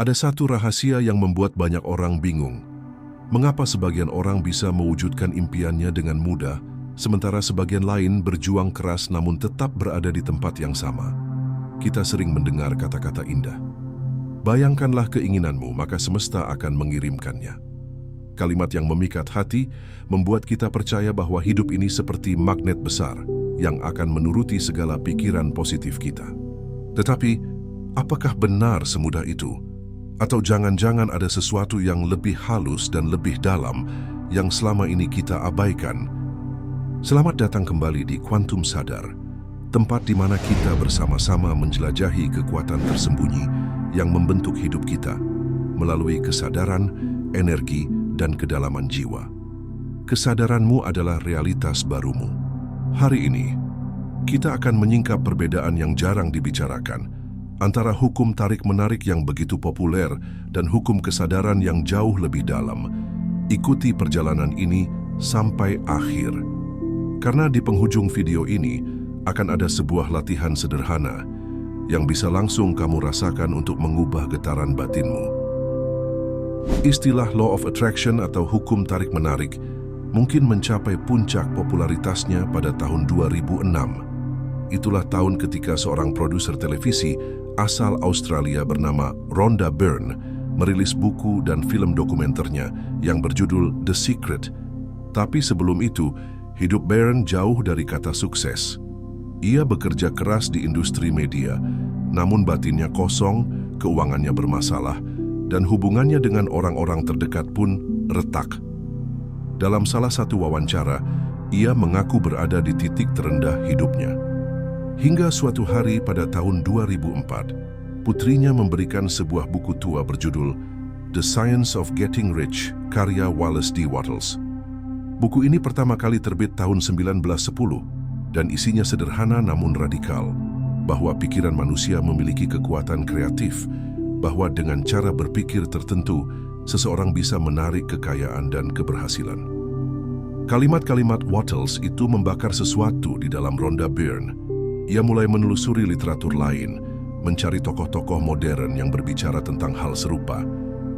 Ada satu rahasia yang membuat banyak orang bingung. Mengapa sebagian orang bisa mewujudkan impiannya dengan mudah, sementara sebagian lain berjuang keras namun tetap berada di tempat yang sama? Kita sering mendengar kata-kata indah. Bayangkanlah keinginanmu, maka semesta akan mengirimkannya. Kalimat yang memikat hati membuat kita percaya bahwa hidup ini seperti magnet besar yang akan menuruti segala pikiran positif kita. Tetapi, apakah benar semudah itu? Atau jangan-jangan ada sesuatu yang lebih halus dan lebih dalam yang selama ini kita abaikan? Selamat datang kembali di Quantum Sadar, tempat di mana kita bersama-sama menjelajahi kekuatan tersembunyi yang membentuk hidup kita melalui kesadaran, energi, dan kedalaman jiwa. Kesadaranmu adalah realitas barumu. Hari ini, kita akan menyingkap perbedaan yang jarang dibicarakan antara hukum tarik-menarik yang begitu populer dan hukum kesadaran yang jauh lebih dalam. Ikuti perjalanan ini sampai akhir. Karena di penghujung video ini akan ada sebuah latihan sederhana yang bisa langsung kamu rasakan untuk mengubah getaran batinmu. Istilah Law of Attraction atau hukum tarik-menarik mungkin mencapai puncak popularitasnya pada tahun 2006. Itulah tahun ketika seorang produser televisi asal Australia bernama Rhonda Byrne merilis buku dan film dokumenternya yang berjudul The Secret. Tapi sebelum itu, hidup Byrne jauh dari kata sukses. Ia bekerja keras di industri media, namun batinnya kosong, keuangannya bermasalah, dan hubungannya dengan orang-orang terdekat pun retak. Dalam salah satu wawancara, ia mengaku berada di titik terendah hidupnya. Hingga suatu hari pada tahun 2004, putrinya memberikan sebuah buku tua berjudul The Science of Getting Rich, karya Wallace D. Wattles. Buku ini pertama kali terbit tahun 1910 dan isinya sederhana namun radikal, bahwa pikiran manusia memiliki kekuatan kreatif, bahwa dengan cara berpikir tertentu, seseorang bisa menarik kekayaan dan keberhasilan. Kalimat-kalimat Wattles itu membakar sesuatu di dalam Rhonda Byrne. Ia mulai menelusuri literatur lain, mencari tokoh-tokoh modern yang berbicara tentang hal serupa.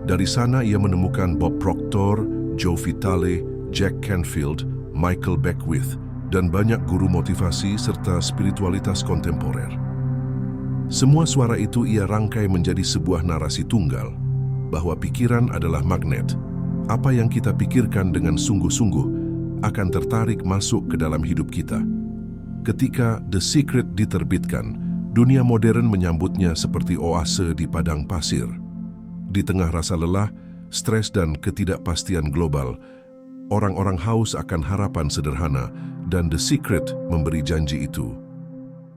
Dari sana ia menemukan Bob Proctor, Joe Vitale, Jack Canfield, Michael Beckwith, dan banyak guru motivasi serta spiritualitas kontemporer. Semua suara itu ia rangkai menjadi sebuah narasi tunggal, bahwa pikiran adalah magnet. Apa yang kita pikirkan dengan sungguh-sungguh akan tertarik masuk ke dalam hidup kita. Ketika The Secret diterbitkan, dunia modern menyambutnya seperti oase di padang pasir. Di tengah rasa lelah, stres dan ketidakpastian global, orang-orang haus akan harapan sederhana, dan The Secret memberi janji itu.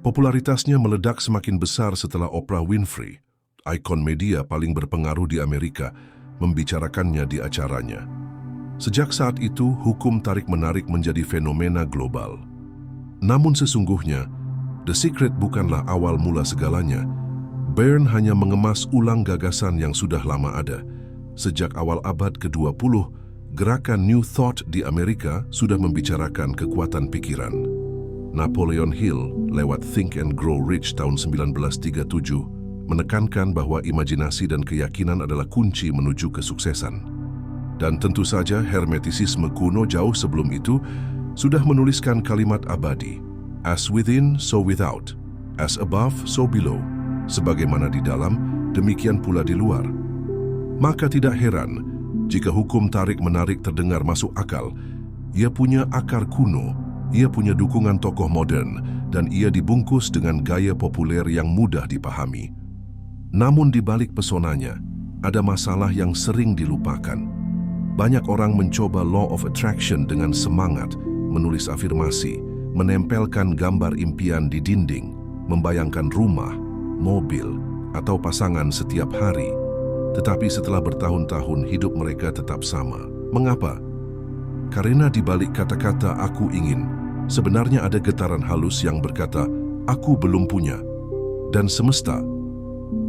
Popularitasnya meledak semakin besar setelah Oprah Winfrey, ikon media paling berpengaruh di Amerika, membicarakannya di acaranya. Sejak saat itu, hukum tarik-menarik menjadi fenomena global. Namun sesungguhnya, The Secret bukanlah awal mula segalanya. Byrne hanya mengemas ulang gagasan yang sudah lama ada. Sejak awal abad ke-20, gerakan New Thought di Amerika sudah membicarakan kekuatan pikiran. Napoleon Hill lewat Think and Grow Rich tahun 1937 menekankan bahwa imajinasi dan keyakinan adalah kunci menuju kesuksesan. Dan tentu saja hermetisisme kuno jauh sebelum itu sudah menuliskan kalimat abadi, as within, so without, as above, so below, sebagaimana di dalam, demikian pula di luar. Maka tidak heran jika hukum tarik-menarik terdengar masuk akal. Ia punya akar kuno, ia punya dukungan tokoh modern, dan ia dibungkus dengan gaya populer yang mudah dipahami. Namun di balik pesonanya, ada masalah yang sering dilupakan. Banyak orang mencoba Law of Attraction dengan semangat, menulis afirmasi, menempelkan gambar impian di dinding, membayangkan rumah, mobil, atau pasangan setiap hari. Tetapi setelah bertahun-tahun hidup mereka tetap sama. Mengapa? Karena di balik kata-kata "aku ingin", sebenarnya ada getaran halus yang berkata, "aku belum punya." Dan semesta,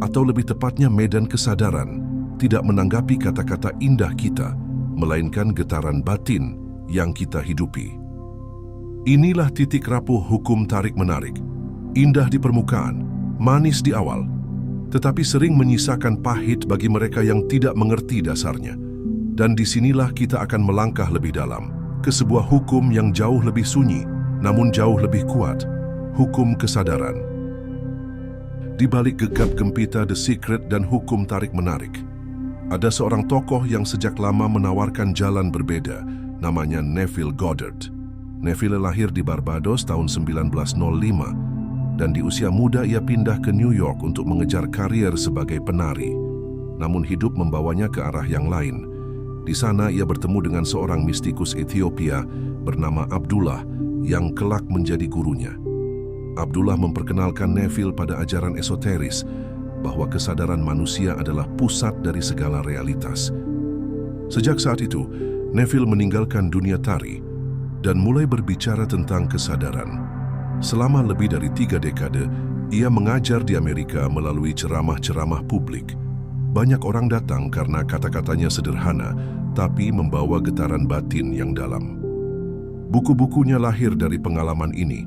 atau lebih tepatnya medan kesadaran, tidak menanggapi kata-kata indah kita, melainkan getaran batin yang kita hidupi. Inilah titik rapuh hukum tarik-menarik. Indah di permukaan, manis di awal. tetapi sering menyisakan pahit bagi mereka yang tidak mengerti dasarnya. Dan disinilah kita akan melangkah lebih dalam, ke sebuah hukum yang jauh lebih sunyi, namun jauh lebih kuat, hukum kesadaran. Di balik gegap gempita The Secret dan hukum tarik-menarik, ada seorang tokoh yang sejak lama menawarkan jalan berbeda, namanya Neville Goddard. Neville lahir di Barbados tahun 1905, dan di usia muda ia pindah ke New York untuk mengejar karier sebagai penari. Namun hidup membawanya ke arah yang lain. Di sana ia bertemu dengan seorang mistikus Ethiopia bernama Abdullah yang kelak menjadi gurunya. Abdullah memperkenalkan Neville pada ajaran esoteris bahwa kesadaran manusia adalah pusat dari segala realitas. Sejak saat itu, Neville meninggalkan dunia tari dan mulai berbicara tentang kesadaran. Selama lebih dari 3 dekade, ia mengajar di Amerika melalui ceramah-ceramah publik. Banyak orang datang karena kata-katanya sederhana, tapi membawa getaran batin yang dalam. Buku-bukunya lahir dari pengalaman ini.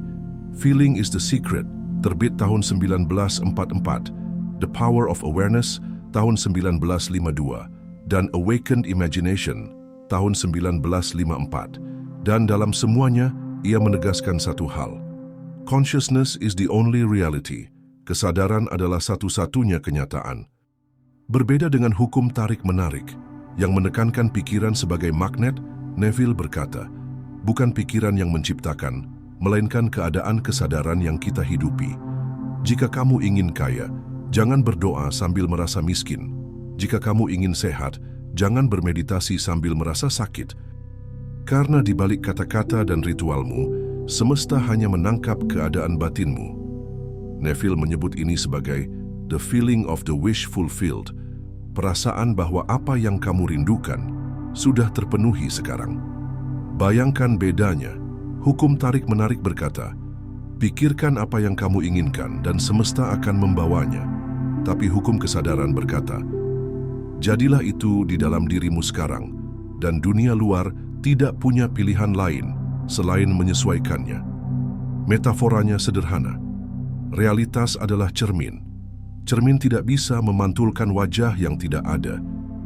Feeling is the Secret, terbit tahun 1944, The Power of Awareness, tahun 1952, dan Awakened Imagination, tahun 1954. Dan dalam semuanya, ia menegaskan satu hal. Consciousness is the only reality. Kesadaran adalah satu-satunya kenyataan. Berbeda dengan hukum tarik-menarik, yang menekankan pikiran sebagai magnet, Neville berkata, bukan pikiran yang menciptakan, melainkan keadaan kesadaran yang kita hidupi. Jika kamu ingin kaya, jangan berdoa sambil merasa miskin. Jika kamu ingin sehat, jangan bermeditasi sambil merasa sakit. Karena di balik kata-kata dan ritualmu, semesta hanya menangkap keadaan batinmu. Neville menyebut ini sebagai the feeling of the wish fulfilled, perasaan bahwa apa yang kamu rindukan sudah terpenuhi sekarang. Bayangkan bedanya. Hukum tarik-menarik berkata, pikirkan apa yang kamu inginkan dan semesta akan membawanya. Tapi hukum kesadaran berkata, jadilah itu di dalam dirimu sekarang, dan dunia luar tidak punya pilihan lain selain menyesuaikannya. Metaforanya sederhana. Realitas adalah cermin. Cermin tidak bisa memantulkan wajah yang tidak ada.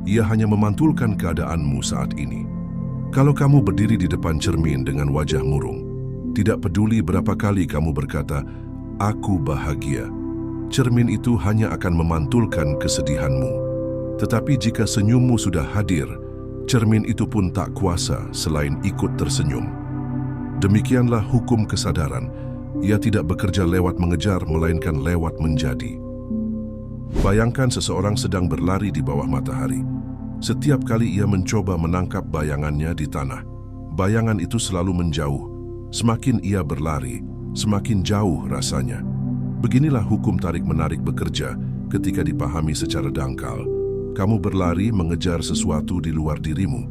Ia hanya memantulkan keadaanmu saat ini. Kalau kamu berdiri di depan cermin dengan wajah murung, tidak peduli berapa kali kamu berkata, "Aku bahagia," cermin itu hanya akan memantulkan kesedihanmu. Tetapi jika senyummu sudah hadir, cermin itu pun tak kuasa selain ikut tersenyum. Demikianlah hukum kesadaran. Ia tidak bekerja lewat mengejar, melainkan lewat menjadi. Bayangkan seseorang sedang berlari di bawah matahari. Setiap kali ia mencoba menangkap bayangannya di tanah, bayangan itu selalu menjauh. Semakin ia berlari, semakin jauh rasanya. Beginilah hukum tarik-menarik bekerja ketika dipahami secara dangkal. Kamu berlari mengejar sesuatu di luar dirimu.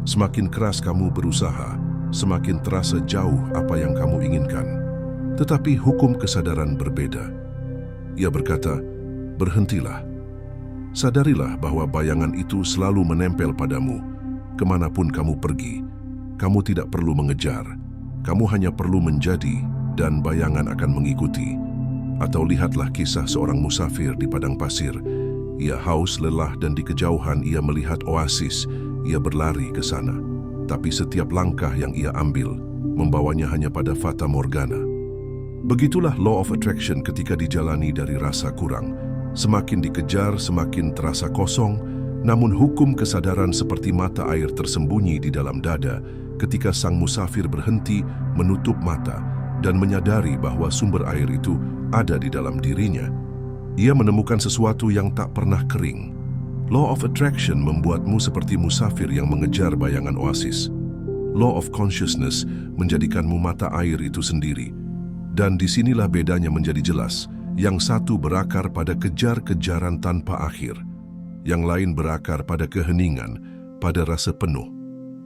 Semakin keras kamu berusaha, semakin terasa jauh apa yang kamu inginkan. Tetapi hukum kesadaran berbeda. Ia berkata, berhentilah. Sadarilah bahwa bayangan itu selalu menempel padamu. Kemanapun kamu pergi, kamu tidak perlu mengejar. Kamu hanya perlu menjadi, dan bayangan akan mengikuti. Atau lihatlah kisah seorang musafir di padang pasir. Ia haus, lelah, dan di kejauhan ia melihat oasis. Ia berlari ke sana. Tapi setiap langkah yang ia ambil, membawanya hanya pada fata morgana. Begitulah law of attraction ketika dijalani dari rasa kurang. Semakin dikejar, semakin terasa kosong, namun hukum kesadaran seperti mata air tersembunyi di dalam dada ketika sang musafir berhenti, menutup mata, dan menyadari bahwa sumber air itu ada di dalam dirinya. Ia menemukan sesuatu yang tak pernah kering. Law of attraction membuatmu seperti musafir yang mengejar bayangan oasis. Law of consciousness menjadikanmu mata air itu sendiri. Dan disinilah bedanya menjadi jelas. Yang satu berakar pada kejar-kejaran tanpa akhir. Yang lain berakar pada keheningan, pada rasa penuh,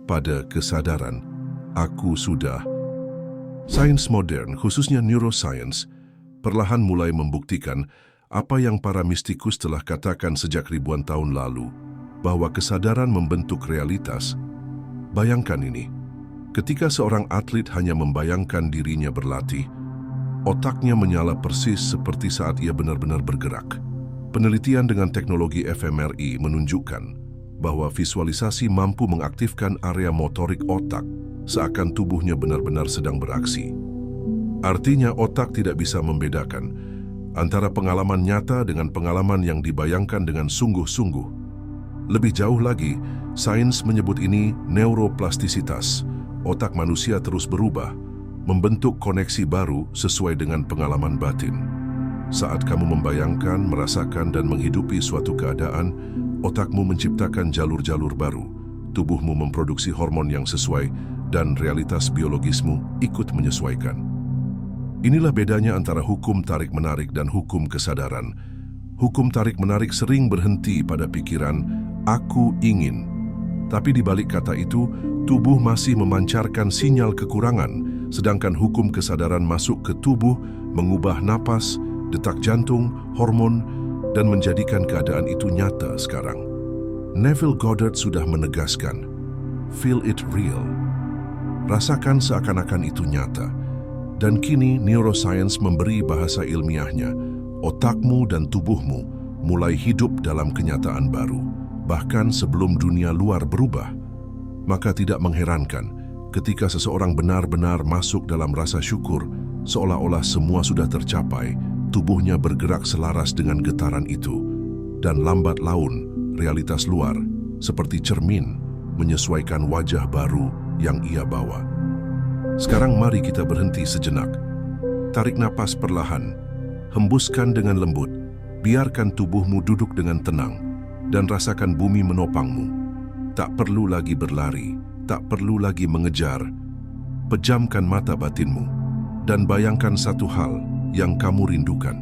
pada kesadaran, aku sudah. Sains modern, khususnya neuroscience, perlahan mulai membuktikan apa yang para mistikus telah katakan sejak ribuan tahun lalu, bahwa kesadaran membentuk realitas. Bayangkan ini, ketika seorang atlet hanya membayangkan dirinya berlatih, otaknya menyala persis seperti saat ia benar-benar bergerak. Penelitian dengan teknologi fMRI menunjukkan bahwa visualisasi mampu mengaktifkan area motorik otak seakan tubuhnya benar-benar sedang beraksi. Artinya otak tidak bisa membedakan antara pengalaman nyata dengan pengalaman yang dibayangkan dengan sungguh-sungguh. Lebih jauh lagi, sains menyebut ini neuroplastisitas. Otak manusia terus berubah, membentuk koneksi baru sesuai dengan pengalaman batin. Saat kamu membayangkan, merasakan, dan menghidupi suatu keadaan, otakmu menciptakan jalur-jalur baru, tubuhmu memproduksi hormon yang sesuai, dan realitas biologismu ikut menyesuaikan. Inilah bedanya antara hukum tarik-menarik dan hukum kesadaran. Hukum tarik-menarik sering berhenti pada pikiran, "Aku ingin." Tapi di balik kata itu, tubuh masih memancarkan sinyal kekurangan, sedangkan hukum kesadaran masuk ke tubuh, mengubah napas, detak jantung, hormon, dan menjadikan keadaan itu nyata sekarang. Neville Goddard sudah menegaskan, "Feel it real." Rasakan seakan-akan itu nyata. Dan kini neuroscience memberi bahasa ilmiahnya, otakmu dan tubuhmu mulai hidup dalam kenyataan baru, bahkan sebelum dunia luar berubah. Maka tidak mengherankan ketika seseorang benar-benar masuk dalam rasa syukur, seolah-olah semua sudah tercapai, tubuhnya bergerak selaras dengan getaran itu, dan lambat laun realitas luar seperti cermin menyesuaikan wajah baru yang ia bawa. Sekarang mari kita berhenti sejenak. Tarik napas perlahan, hembuskan dengan lembut, biarkan tubuhmu duduk dengan tenang, dan rasakan bumi menopangmu. Tak perlu lagi berlari, tak perlu lagi mengejar. Pejamkan mata batinmu, dan bayangkan satu hal yang kamu rindukan,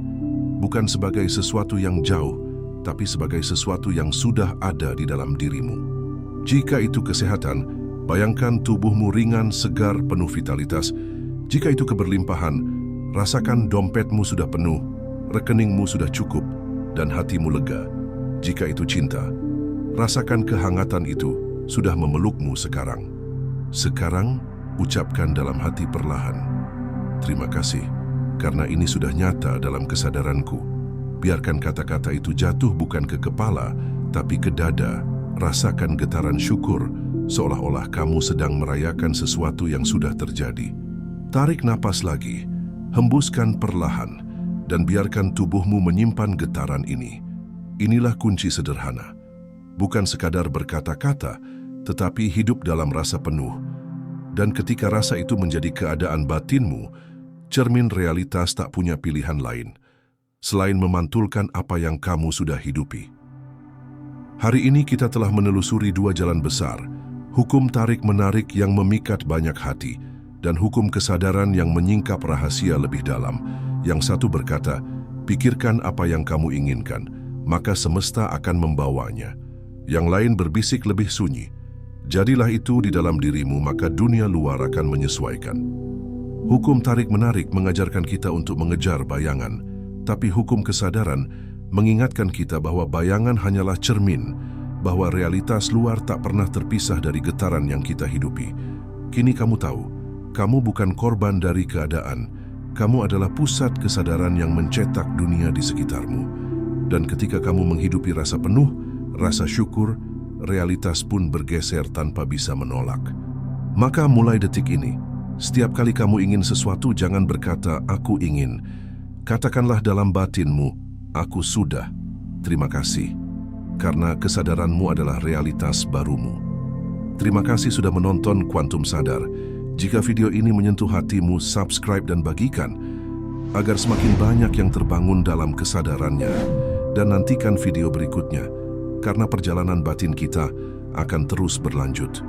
bukan sebagai sesuatu yang jauh, tapi sebagai sesuatu yang sudah ada di dalam dirimu. Jika itu kesehatan, bayangkan tubuhmu ringan, segar, penuh vitalitas. Jika itu keberlimpahan, rasakan dompetmu sudah penuh, rekeningmu sudah cukup, dan hatimu lega. Jika itu cinta, rasakan kehangatan itu sudah memelukmu sekarang. Sekarang, ucapkan dalam hati perlahan, "Terima kasih, karena ini sudah nyata dalam kesadaranku." Biarkan kata-kata itu jatuh bukan ke kepala, tapi ke dada. Rasakan getaran syukur, seolah-olah kamu sedang merayakan sesuatu yang sudah terjadi. Tarik napas lagi, hembuskan perlahan, dan biarkan tubuhmu menyimpan getaran ini. Inilah kunci sederhana. Bukan sekadar berkata-kata, tetapi hidup dalam rasa penuh. Dan ketika rasa itu menjadi keadaan batinmu, cermin realitas tak punya pilihan lain selain memantulkan apa yang kamu sudah hidupi. Hari ini kita telah menelusuri dua jalan besar, hukum tarik-menarik yang memikat banyak hati, dan hukum kesadaran yang menyingkap rahasia lebih dalam. Yang satu berkata, "Pikirkan apa yang kamu inginkan, maka semesta akan membawanya." Yang lain berbisik lebih sunyi, "Jadilah itu di dalam dirimu, maka dunia luar akan menyesuaikan." Hukum tarik-menarik mengajarkan kita untuk mengejar bayangan, tapi hukum kesadaran mengingatkan kita bahwa bayangan hanyalah cermin, bahwa realitas luar tak pernah terpisah dari getaran yang kita hidupi. Kini kamu tahu, kamu bukan korban dari keadaan, kamu adalah pusat kesadaran yang mencetak dunia di sekitarmu. Dan ketika kamu menghidupi rasa penuh, rasa syukur, realitas pun bergeser tanpa bisa menolak. Maka mulai detik ini, setiap kali kamu ingin sesuatu, jangan berkata, "Aku ingin." Katakanlah dalam batinmu, "Aku sudah." Terima kasih, karena kesadaranmu adalah realitas barumu. Terima kasih sudah menonton Quantum Sadar. Jika video ini menyentuh hatimu, subscribe dan bagikan, agar semakin banyak yang terbangun dalam kesadarannya. Dan nantikan video berikutnya, karena perjalanan batin kita akan terus berlanjut.